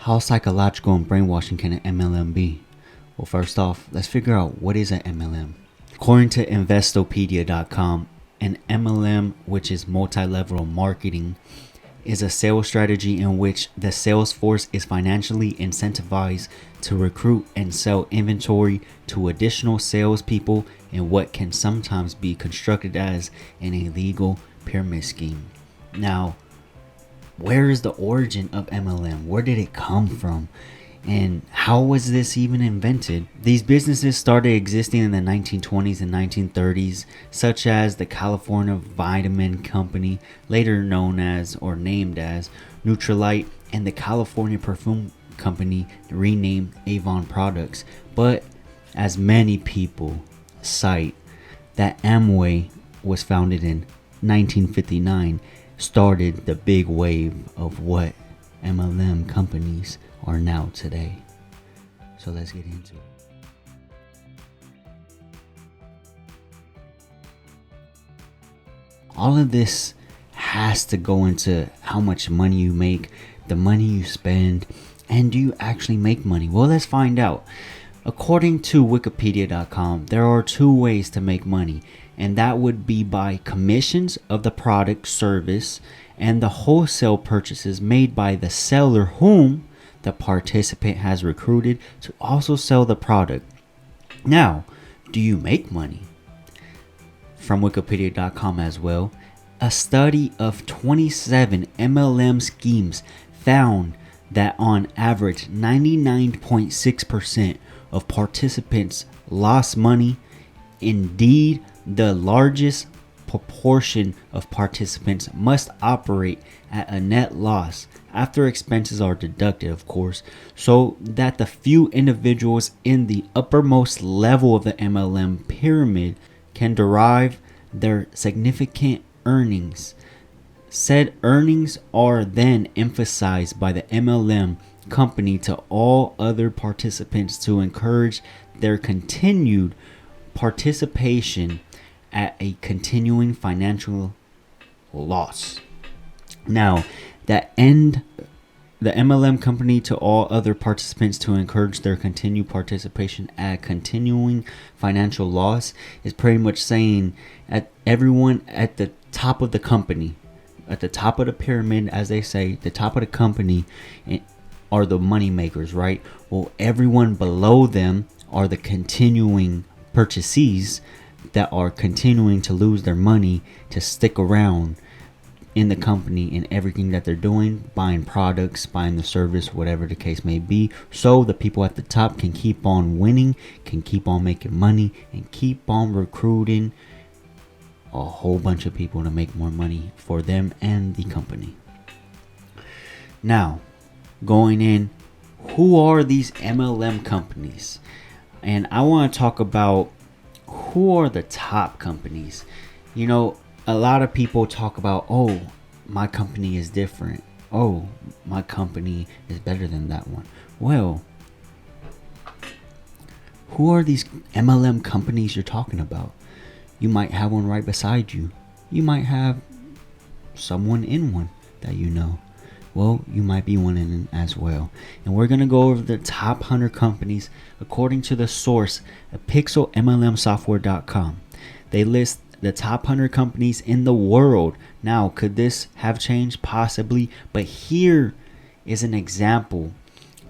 How psychological and brainwashing can an MLM be? Well, first off, let's figure out what is an MLM. According to Investopedia.com, an MLM, which is multi-level marketing, is a sales strategy in which the sales force is financially incentivized to recruit and sell inventory to additional salespeople in what can sometimes be constructed as an illegal pyramid scheme. Now, where is the origin of MLM? Where did it come from? And how was this even invented? These businesses started existing in the 1920s and 1930s, such as the California Vitamin Company, later known as or named as Nutrilite, and the California Perfume Company, renamed Avon Products. But as many people cite, that Amway was founded in 1959, started the big wave of what MLM companies are now today. So let's get into it. All of this has to go into how much money you make, the money you spend, and do you actually make money? Well, let's find out. According to Wikipedia.com, there are two ways to make money, and that would be by commissions of the product, service, and the wholesale purchases made by the seller whom the participant has recruited to also sell the product. Now, do you make money? From Wikipedia.com as well, a study of 27 MLM schemes found that on average 99.6% of participants lost money. Indeed, the largest proportion of participants must operate at a net loss after expenses are deducted, of course, so that the few individuals in the uppermost level of the MLM pyramid can derive their significant earnings. Said earnings are then emphasized by the MLM company to all other participants to encourage their continued participation at a continuing financial loss. Now, the MLM company to all other participants to encourage their continued participation at a continuing financial loss is pretty much saying at everyone at the top of the company, at the top of the pyramid, as they say, the top of the company are the money makers, right? Well, everyone below them are the continuing purchasees that are continuing to lose their money to stick around in the company and everything that they're doing, buying products, buying the service, whatever the case may be, so the people at the top can keep on winning, can keep on making money, and keep on recruiting a whole bunch of people to make more money for them and the company. Now, going in, who are these MLM companies? And I want to talk about who are the top companies. You know, a lot of people talk about, oh, my company is different. Oh, my company is better than that one. Well, who are these MLM companies you're talking about? You might have one right beside you. You might have someone in one that you know. Well, you might be one in as well. And we're going to go over the top 100 companies according to the source of pixelmlmsoftware.com. They list the top 100 companies in the world. Now, could this have changed? Possibly. But here is an example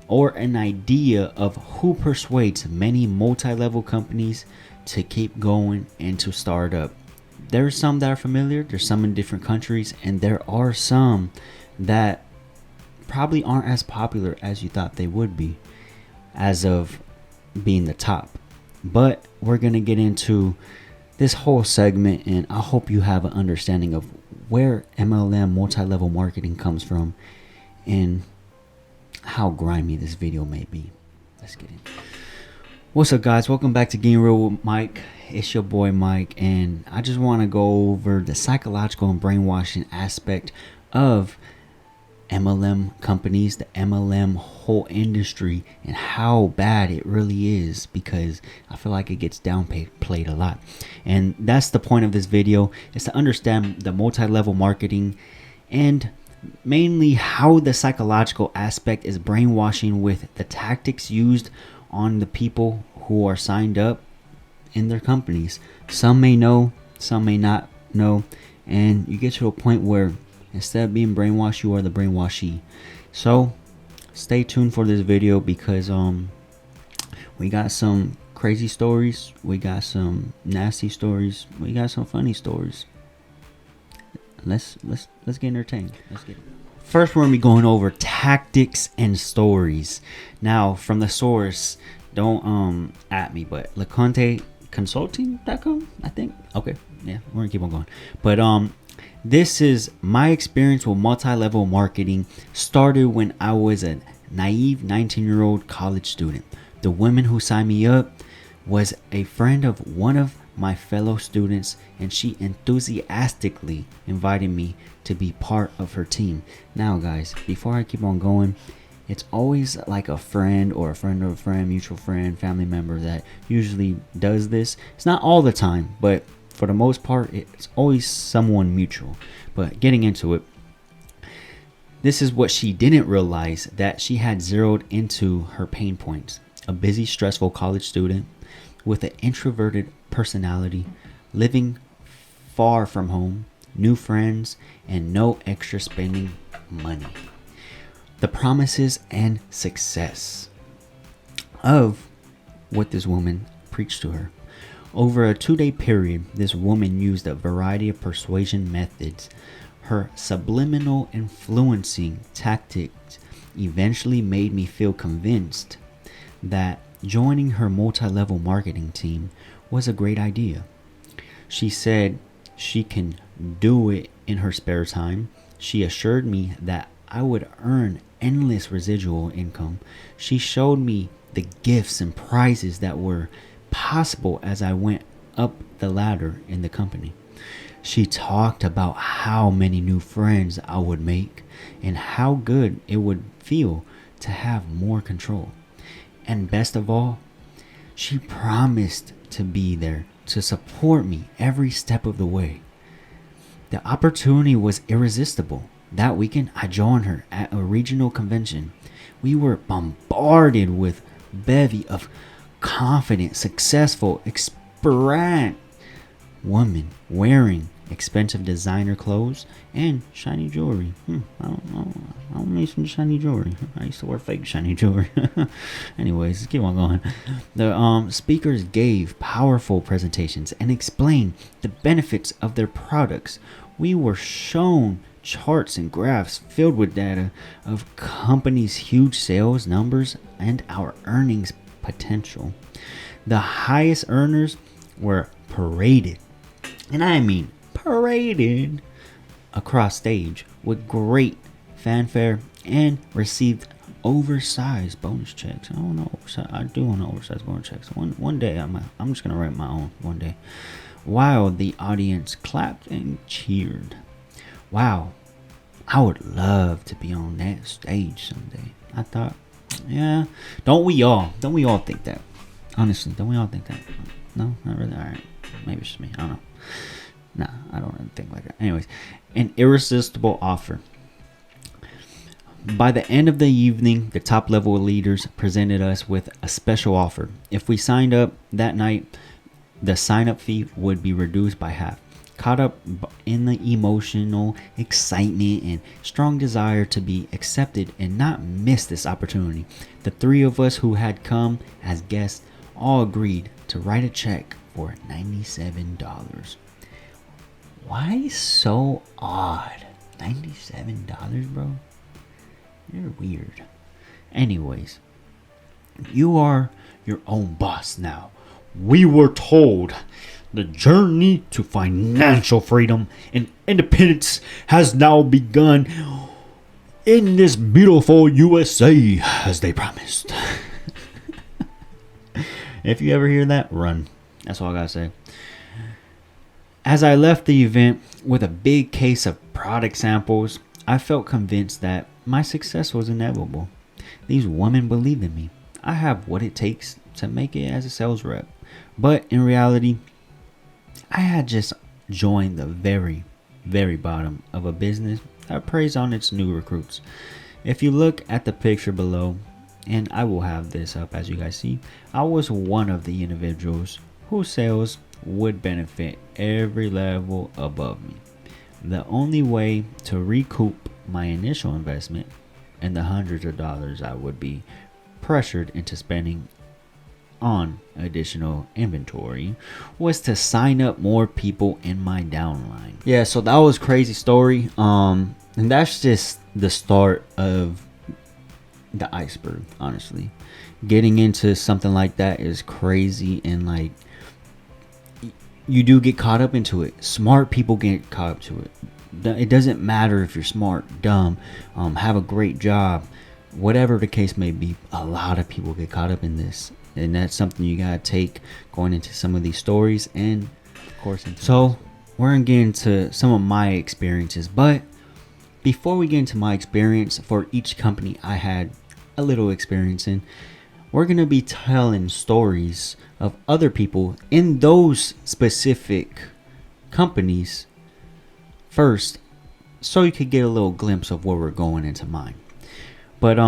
or an idea of who persuades many multi-level companies to keep going and to start up. There are some that are familiar. There's some in different countries. And there are some that probably aren't as popular as you thought they would be as of being the top. But we're going to get into this whole segment, and I hope you have an understanding of where MLM multi-level marketing comes from and how grimy this video may be. Let's get in. What's up, guys? Welcome back to Getting Real with Mike. It's your boy Mike, and I just want to go over the psychological and brainwashing aspect of MLM companies, the MLM whole industry, and how bad it really is, because I feel like it gets downplayed a lot. And that's the point of this video, is to understand the multi-level marketing and mainly how the psychological aspect is brainwashing with the tactics used on the people who are signed up in their companies. Some may know, some may not know, and you get to a point where instead of being brainwashed, you are the brainwashee. So stay tuned for this video because we got some crazy stories, we got some nasty stories, we got some funny stories. Let's get entertained. Let's get it. First, we're gonna be going over tactics and stories. Now, from the source, don't at me, but LeConteConsulting.com, I think. Okay, yeah, we're gonna keep on going. But this is my experience with multi-level marketing. Started when I was a naive 19-year-old college student. The woman who signed me up was a friend of one of my fellow students, and she enthusiastically invited me to be part of her team. Now guys, before I keep on going, it's always like a friend or a friend of a friend, mutual friend, family member that usually does this. It's not all the time, but for the most part, it's always someone mutual. But getting into it, this is what she didn't realize that she had zeroed into her pain points. A busy, stressful college student with an introverted personality, living far from home, new friends, and no extra spending money. The promises and success of what this woman preached to her. Over a 2-day period, this woman used a variety of persuasion methods. Her subliminal influencing tactics eventually made me feel convinced that joining her multi-level marketing team was a great idea. She said she can do it in her spare time. She assured me that I would earn endless residual income. She showed me the gifts and prizes that were possible as I went up the ladder in the company. She talked about how many new friends I would make and how good it would feel to have more control. And best of all, she promised to be there to support me every step of the way. The opportunity was irresistible. That weekend, I joined her at a regional convention. We were bombarded with a bevy of confident, successful, exuberant women wearing expensive designer clothes and shiny jewelry. I don't know. I don't need some shiny jewelry. I used to wear fake shiny jewelry. Anyways, let's keep on going. The speakers gave powerful presentations and explained the benefits of their products. We were shown charts and graphs filled with data of companies' huge sales numbers and our earnings potential. The highest earners were paraded, and I mean paraded, across stage with great fanfare and received oversized bonus checks. I do want oversized bonus checks. One day I'm just gonna write my own one day. While the audience clapped and cheered. Wow, I would love to be on that stage someday. I thought, yeah, don't we all think that? Honestly, don't we all think that? No, not really. All right, maybe it's just me. I don't know. Nah, I don't really think like that. Anyways, an irresistible offer. By the end of the evening, the top level leaders presented us with a special offer. If we signed up that night, the sign up fee would be reduced by half. Caught up in the emotional excitement and strong desire to be accepted and not miss this opportunity, the three of us who had come as guests all agreed to write a check for $97. Why so odd? $97, bro? You're weird. Anyways, you are your own boss now. We were told the journey to financial freedom and independence has now begun in this beautiful USA, as they promised. If you ever hear that, run. That's all I gotta say. As I left the event with a big case of product samples, I felt convinced that my success was inevitable. These women believed in me. I have what it takes to make it as a sales rep. But in reality, I had just joined the very, very bottom of a business that preys on its new recruits. If you look at the picture below, and I will have this up as you guys see, I was one of the individuals whose sales would benefit every level above me. The only way to recoup my initial investment and the hundreds of dollars I would be pressured into spending on additional inventory was to sign up more people in my downline. Yeah, so that was crazy story. And that's just the start of the iceberg, honestly. Getting into something like that is crazy, and like you do get caught up into it. Smart people get caught up to it. It doesn't matter if you're smart, dumb, have a great job, whatever the case may be. A lot of people get caught up in this, and that's something you gotta take going into some of these stories, and of course. So we're gonna get into some of my experiences, but before we get into my experience for each company I had a little experience in, we're gonna be telling stories of other people in those specific companies first, so you could get a little glimpse of where we're going into mine. But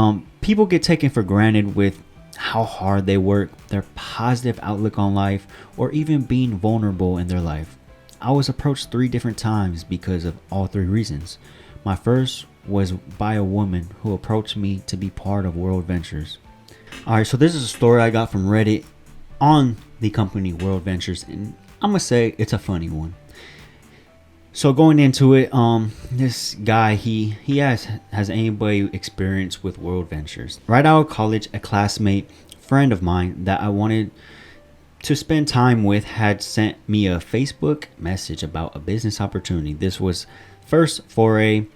people get taken for granted with how hard they work, their positive outlook on life, or even being vulnerable in their life. I was approached 3 different times because of all 3 reasons. My first was by a woman who approached me to be part of World Ventures. Alright, so this is a story I got from Reddit on the company World Ventures, and I'm gonna say it's a funny one. So going into it, this guy, he has anybody experience with World Ventures? Right out of college, a classmate, friend of mine that I wanted to spend time with had sent me a Facebook message about a business opportunity. This was first foray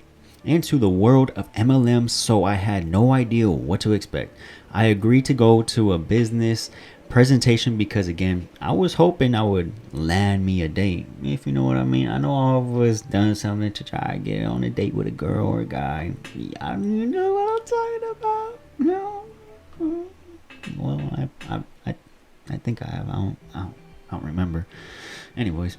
into the world of MLMs, so I had no idea what to expect. I agreed to go to a business presentation because, again, I was hoping I would land me a date, if you know what I mean. I know all of us done something to try to get on a date with a girl or a guy. You know what I'm talking about. No. Well, I think I have. I don't remember. Anyways,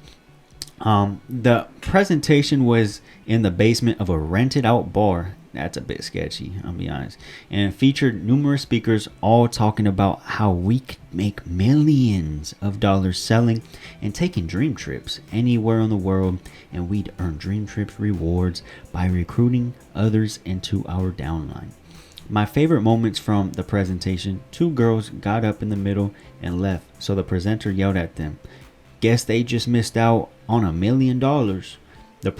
the presentation was in the basement of a rented out bar. That's a bit sketchy, I'll be honest. And it featured numerous speakers all talking about how we could make millions of dollars selling and taking dream trips anywhere in the world, and we'd earn dream trips rewards by recruiting others into our downline. My favorite moments from the presentation: 2 girls got up in the middle and left, so the presenter yelled at them, "Guess they just missed out on $1 million." The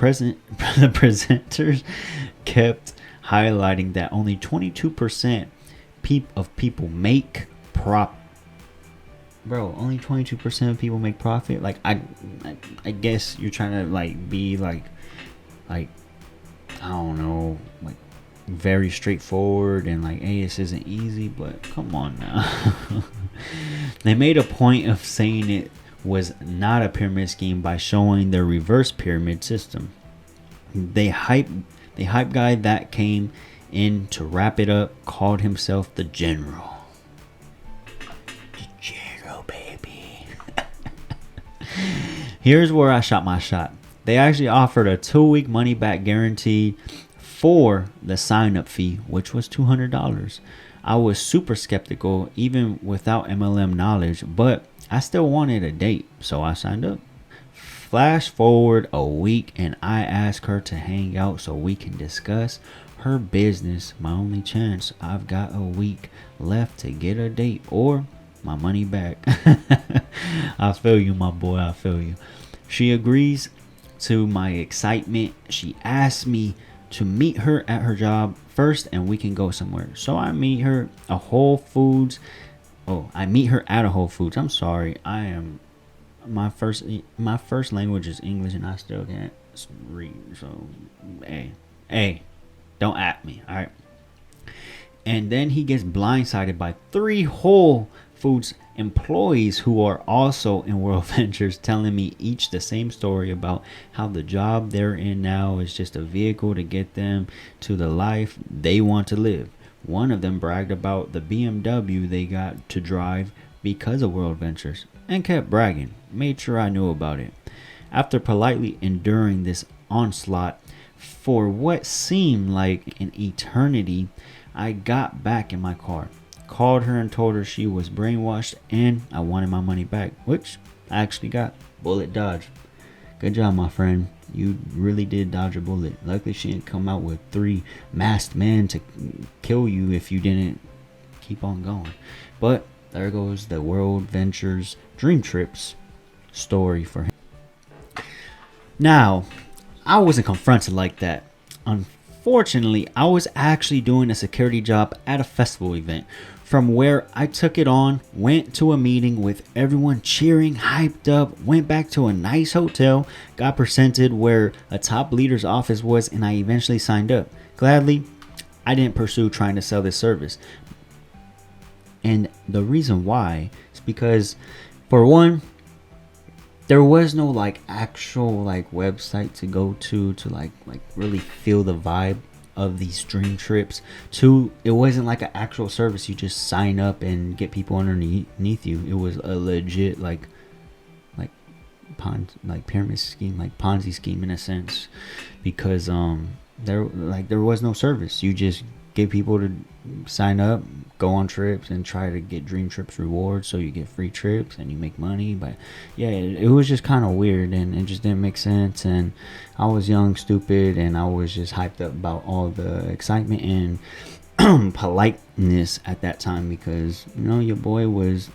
presenters kept highlighting that only 22% of people make only 22% of people make profit. Like I guess you're trying to like be like I don't know, like very straightforward and like, hey, this isn't easy, but come on now. They made a point of saying it was not a pyramid scheme by showing the reverse pyramid system. The hype guy that came in to wrap it up called himself the General. The General, baby. Here's where I shot my shot. They actually offered a 2-week money back guarantee for the sign-up fee, which was $200. I was super skeptical even without MLM knowledge, but I still wanted a date, so I signed up. Flash forward a week and I asked her to hang out so we can discuss her business. My only chance. I've got a week left to get a date or my money back. I feel you, my boy. I feel you. She agrees to my excitement. She asked me to meet her at her job first and we can go somewhere. So I meet her at Whole Foods. I meet her at a Whole Foods. I'm sorry. My first language is English and I still can't read. So, hey, don't at me. All right. And then he gets blindsided by 3 Whole Foods employees who are also in World Ventures telling me each the same story about how the job they're in now is just a vehicle to get them to the life they want to live. One of them bragged about the BMW they got to drive because of World Ventures and kept bragging. Made sure I knew about it. After politely enduring this onslaught, for what seemed like an eternity, I got back in my car, called her and told her she was brainwashed and I wanted my money back, which I actually got. Bullet dodge. Good job, my friend. You really did dodge a bullet. Luckily, she didn't come out with 3 masked men to kill you if you didn't keep on going. But there goes the World Ventures Dream Trips story for him. Now, I wasn't confronted like that. Unfortunately, I was actually doing a security job at a festival event, from where I took it on, went to a meeting with everyone cheering, hyped up, went back to a nice hotel, got presented where a top leader's office was, and I eventually signed up. Gladly, I didn't pursue trying to sell this service. And the reason why is because, for one, there was no like actual like website to go to like really feel the vibe of these dream trips. 2, it wasn't like an actual service you just sign up and get people underneath you. It was a legit like pyramid scheme, like Ponzi scheme in a sense, because there was no service. You just get people to sign up, go on trips, and try to get dream trips rewards, so you get free trips and you make money. But yeah, it was just kind of weird, and it just didn't make sense. And I was young, stupid, and I was just hyped up about all the excitement and politeness at that time, because your boy was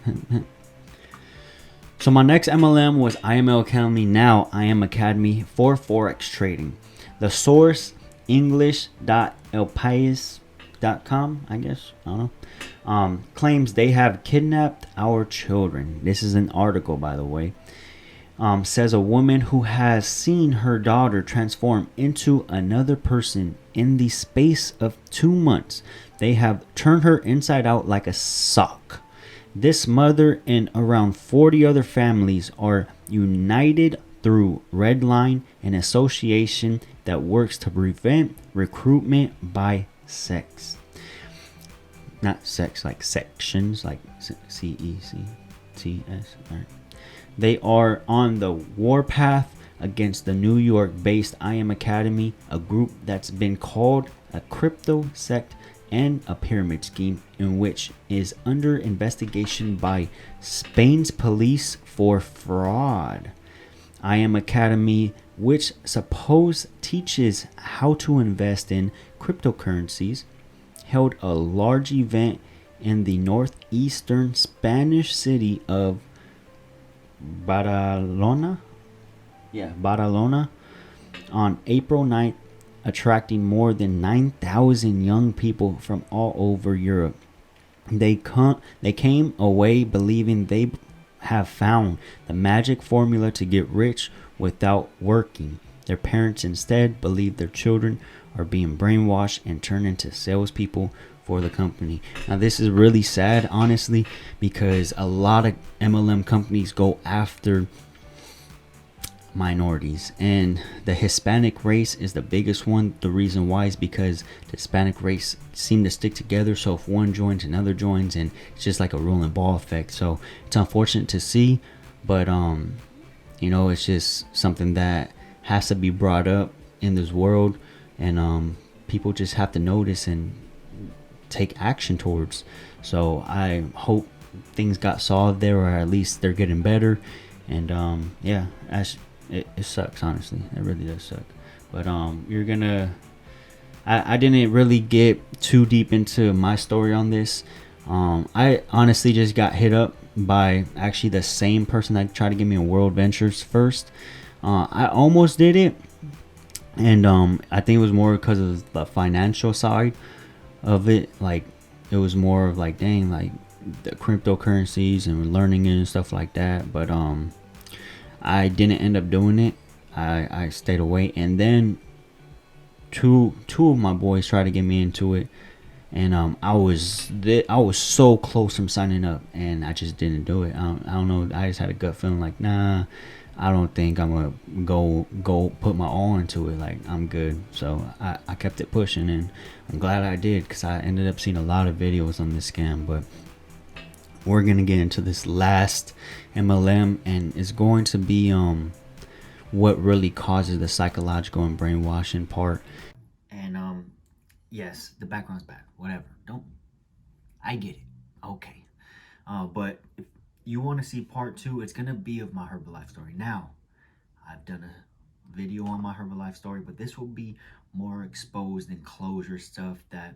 So my next MLM was IML Academy, now I Am Academy, for Forex trading. The source, english.elpais.com, I guess, I don't know, claims they have kidnapped our children. This is an article, by the way. Says a woman who has seen her daughter transform into another person in the space of 2 months. They have turned her inside out like a sock. This mother and around 40 other families are united through Red Line, an association that works to prevent recruitment by sex. Not sex, like sections, like CECTS. Right. They are on the warpath against the New York-based I Am Academy, a group that's been called a crypto sect and a pyramid scheme, in which is under investigation by Spain's police for fraud. I Am Academy, which suppose teaches how to invest in cryptocurrencies, held a large event in the northeastern Spanish city of Badalona on April 9th, attracting more than 9,000 young people from all over Europe. They came away believing they have found the magic formula to get rich without working. Their parents instead believe their children are being brainwashed and turned into salespeople for the company. Now, this is really sad, honestly, because a lot of MLM companies go after minorities, and the Hispanic race is the biggest one. The reason why is because the Hispanic race seem to stick together, so if one joins, another joins, and it's just like a rolling ball effect. So it's unfortunate to see, but it's just something that has to be brought up in this world, and people just have to notice and take action towards. So I hope things got solved there, or at least they're getting better. And it sucks, honestly. It really does suck. But I didn't really get too deep into my story on this. I honestly just got hit up by actually the same person that tried to give me a World Ventures first. I almost did it, and I think it was more because of the financial side of it. Like, it was more of like, dang, like the cryptocurrencies and learning it and stuff like that. But I didn't end up doing it. I stayed away, and then two of my boys tried to get me into it, and I was so close from signing up, and I just didn't do it. I don't know. I just had a gut feeling like, nah, I don't think I'm gonna go put my all into it. Like, I'm good. So I kept it pushing, and I'm glad I did, because I ended up seeing a lot of videos on this scam. But we're gonna get into this last MLM, and it's going to be what really causes the psychological and brainwashing part. And yes, the background's bad. Whatever. Don't. I get it. Okay. But if you want to see part two, it's gonna be of my Herbalife story. Now, I've done a video on my Herbalife story, but this will be more exposed and closure stuff that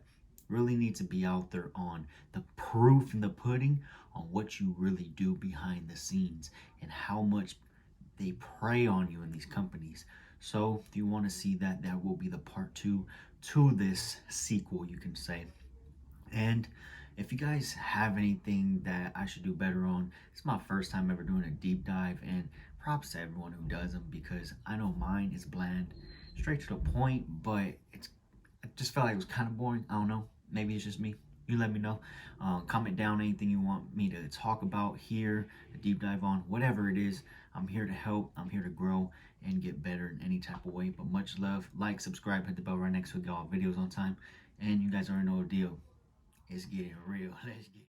really needs to be out there on the proof in the pudding on what you really do behind the scenes and how much they prey on you in these companies. So if you want to see that, that will be the part two to this sequel, you can say. And if you guys have anything that I should do better on, it's my first time ever doing a deep dive, and props to everyone who does them, because I know mine is bland, straight to the point, but I just felt like it was kind of boring. I don't know. Maybe it's just me. You let me know. Comment down anything you want me to talk about here, a deep dive on, whatever it is. I'm here to help. I'm here to grow and get better in any type of way. But much love. Like, subscribe, hit the bell right next to it. Get all videos on time. And you guys already know the deal. It's getting real. Let's get